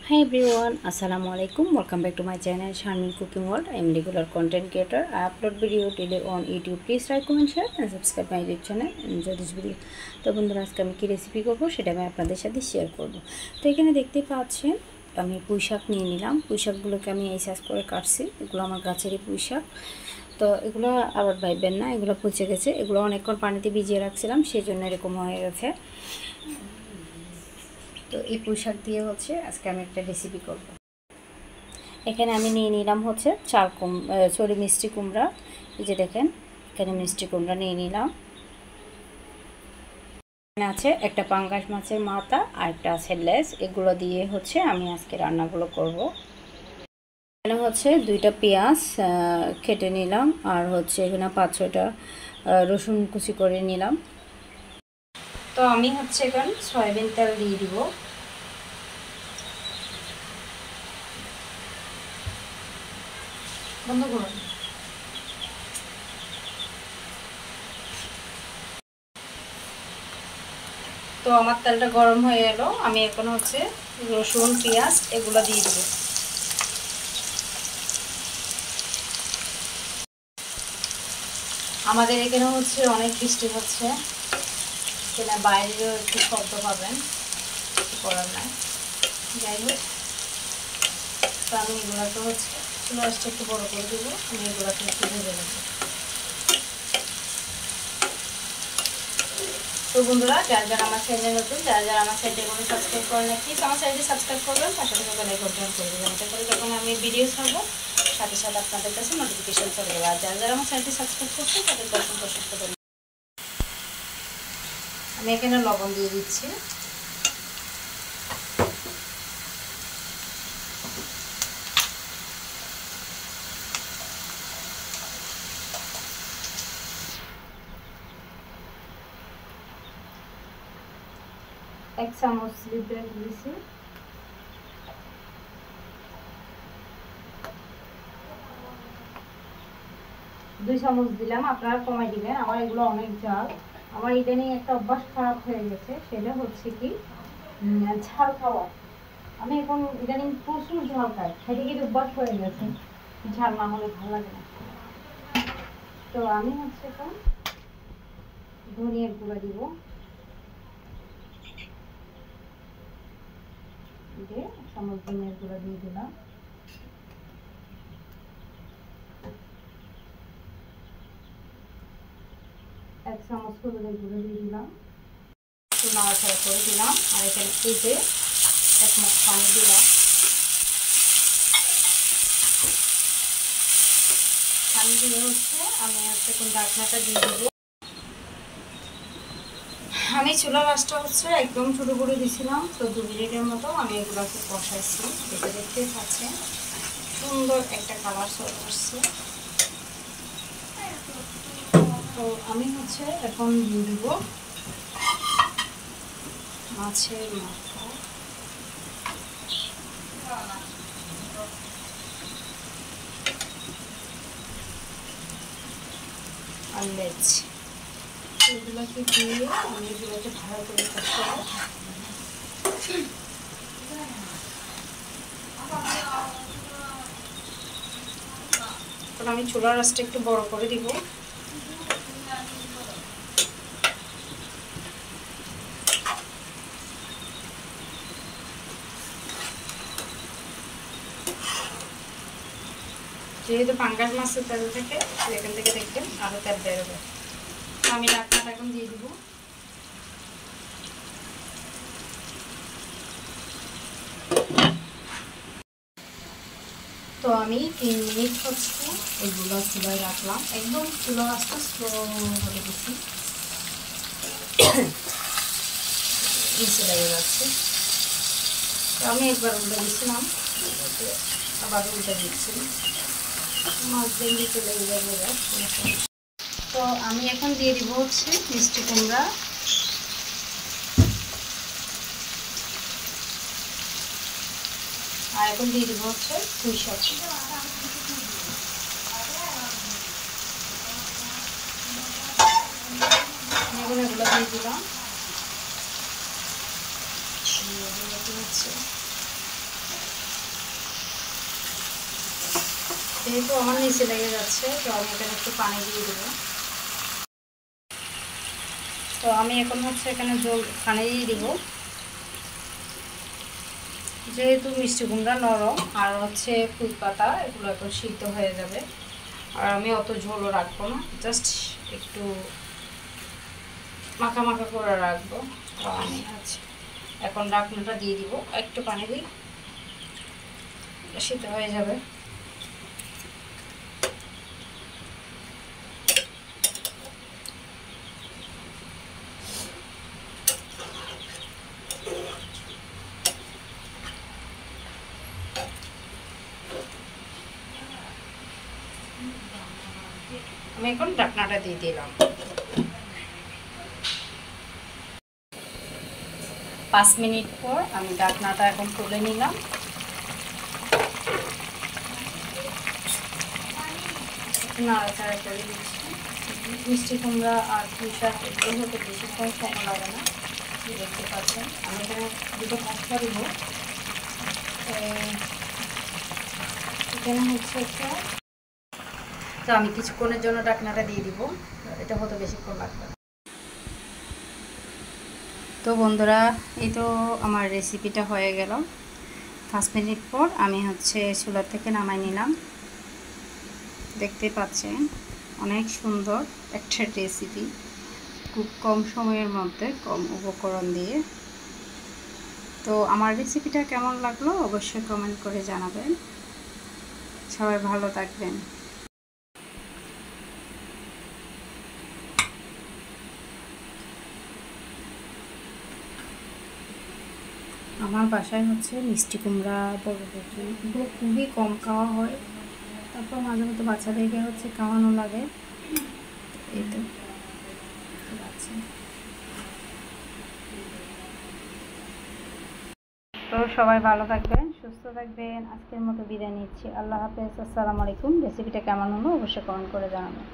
Hi everyone, Assalamu alaikum. Welcome back to my channel Sharmin Cooking World. I am regular content creator. I upload video daily on YouTube. Please like, comment, share and subscribe my YouTube channel. Enjoy this video. তো বন্ধুরা আজকে আমি কি recipe করব সেটা আমি আপনাদের সাথে শেয়ার করব। তো এখানে দেখতে পাচ্ছেন আমি পুঁইশাক নিয়ে নিলাম। পুঁইশাকগুলোকে আমি এই সাইজ করে কাটছি। এগুলো আমার গাছেরই পুঁইশাক। তো এগুলো আবার ভাববেন না, এগুলো পচে গেছে। এগুলো অনেকক্ষণ পানিতে ভিজিয়ে রাখছিলাম, সেই জন্য এরকম হয়ে গেছে। তো এই পুঁইশাক দিয়ে আজকে আমি একটা রেসিপি করব। এখানে আমি নিয়ে নিলাম মিষ্টি কুমড়া। এই যে দেখেন, এখানে মিষ্টি কুমড়া নিয়ে নিলাম। এখানে আছে একটা পাঙ্গাস মাছের মাথা আর একটা আছে লেজ। এগুলো দিয়ে আমি আজকে রান্নাগুলো করব। এখানে দুইটা পেঁয়াজ কেটে নিলাম, আর এখানে 5-6টা রসুন কুচি করে নিলাম। তো আমি এখানে সয়াবিন তেল দিয়ে দিব। বন্ধ করুন। তো আমার তেলটা গরম হয়ে এলো, আমি এখন রসুন পেঁয়াজ এগুলো দিয়ে দিব। আমাদের এখানে অনেক বৃষ্টি হচ্ছে, এখানে বাইরেও একটু শব্দ পাবেন, কিছু করার নাই। যাই হোক, তো আমি এগুলোকে চুলাটা একটু বড় করে দেবো। আমি এগুলোকে একটু ভেজে নেব। তো বন্ধুরা, যারা যারা আমার চ্যানেলে নতুন, যারা যারা আমার চ্যানেলগুলো সাবস্ক্রাইব করেন না, প্লিজ আমার চ্যানেলটি সাবস্ক্রাইব করবেন, পাশে থাকা বেল আইকনটি অন করে দেবেন। এতে করে যখন আমি ভিডিও ছাড়বো সাথে সাথে আপনাদের কাছে নোটিফিকেশন চলে যাবে। আর যারা যারা আমার চ্যানেলটি সাবস্ক্রাইব করছেন তাদেরকে অসংখ্য ধন্যবাদ। আমি এখানে লবণ দিয়ে দিচ্ছি। এক চামচ লিপডেন্ট দিয়েছি। দুই চামচ দিলাম, আপনারা কমাই দিবেন। আমার এগুলো অনেক ঝাল। আমার ইদানিং একটা অভ্যাস খারাপ হয়ে গেছে, সেটা কি ঝাল খাওয়া। আমি এখন ইদানিং প্রচুর ঝাল খাই, খেতে খেতে অভ্যাস হয়ে গেছে। ঝাল না হলে ভালো লাগে না। তো আমি এখন ধনিয়ার গুঁড়া দিব। চামচ ধনিয়ার গুঁড়া দিয়ে দিলাম। এক চামচ হলুদের গুঁড়ো দিয়ে দিলাম। একটু নাড়াচাড়া করে দিলাম। আর এখানে এই যে 1 মগ পানি দিলাম। পানি দিয়ে আমি এখন ঢাকনাটা দিয়ে দেবো। আমি চুলার আঁচটা একদম ছোট করে দিয়েছিলাম। তো 2 মিনিটের মতো আমি এগুলোকে কষাইছি। এটা দেখতে পাচ্ছেন সুন্দর একটা কালার চলে আসছে। তো আমি এখন দিয়ে দিব মাছের মাথা। আর লেজ, এগুলোকে দিয়ে আমি এগুলোকে ভালো করে কষাবো। আমি চুলার আঁচটা একটু বড় করে দিব। যেহেতু পাঙ্গাস মাছের তেল থেকে এখান থেকে দেখবেন আরো তেল বেরোবে। আমি ঢাকনাটা এখন দিয়ে দিব। তো আমি 3 মিনিট এগুলো চুলায় রাখলাম। একদম চুলা আঁচটা স্লো করে দিচ্ছি, নিচে লেগে যাচ্ছে। তো আমি একবার উল্টে দিচ্ছিলাম, আবার উল্টে দিচ্ছি। মাছ দিতে লেগে যাবে। তো আমি এখন দিয়ে দিব মিষ্টি কুমড়া। আর এখন দিয়ে দিব পুঁইশাক। এগুলো দিয়ে দিলাম। যেহেতু আমার নিচে লেগে যাচ্ছে, তো আমি এখানে একটু পানি দিয়ে দেবো। তো আমি এখন হচ্ছে এখানে পানি দিয়ে দিব। যেহেতু মিষ্টি কুমড়া নরম আর হচ্ছে পুঁই পাতা, এগুলো এখন সিদ্ধ হয়ে যাবে। আর আমি অত ঝোলও রাখবো না, জাস্ট একটু মাখা মাখা করে রাখবো। তো আমি আচ্ছা এখন ঢাকনাটা দিয়ে দিব, একটু পানি দিই, সিদ্ধ হয়ে যাবে। আমি এখন ঢাকনাটা দিয়ে দিলাম। 5 মিনিট পর আমি ঢাকনাটা এখন তুলে নিলাম। নাড়াচাড়া করে দিচ্ছি। মিষ্টি কুমড়া আর পুঁই শাক এগুলো হতে বেশিক্ষণ সময় লাগে না, দেখতে পাচ্ছেন। আমি এখানে দুটো মশলা দিব। এখানে হচ্ছে একটা, তো আমি কিছুক্ষণের জন্য ঢাকনাটা দিয়ে দিব, এটা হতে বেশিক্ষণ লাগবে। তো বন্ধুরা, এই তো আমার রেসিপিটা হয়ে গেল। 5 মিনিট পর আমি হচ্ছে চুলা থেকে নামাই নিলাম। দেখতে পাচ্ছেন অনেক সুন্দর একটা রেসিপি, খুব কম সময়ের মধ্যে কম উপকরণ দিয়ে। তো আমার রেসিপিটা কেমন লাগলো অবশ্যই কমেন্ট করে জানাবেন। সবাই ভালো থাকবেন। আমার বাসায় হচ্ছে মিষ্টি কুমড়া, বড় এগুলো খুবই কম খাওয়া হয়, তারপর মাঝে মধ্যে বাচ্চাদেরকে হচ্ছে খাওয়ানো লাগে। এই তো তো সবাই ভালো থাকবেন, সুস্থ থাকবেন। আজকের মতো বিদায় নিচ্ছি। আল্লাহ হাফেজ, আসসালামু আলাইকুম। রেসিপিটা কেমন হলো অবশ্যই কমেন্ট করে জানাবেন।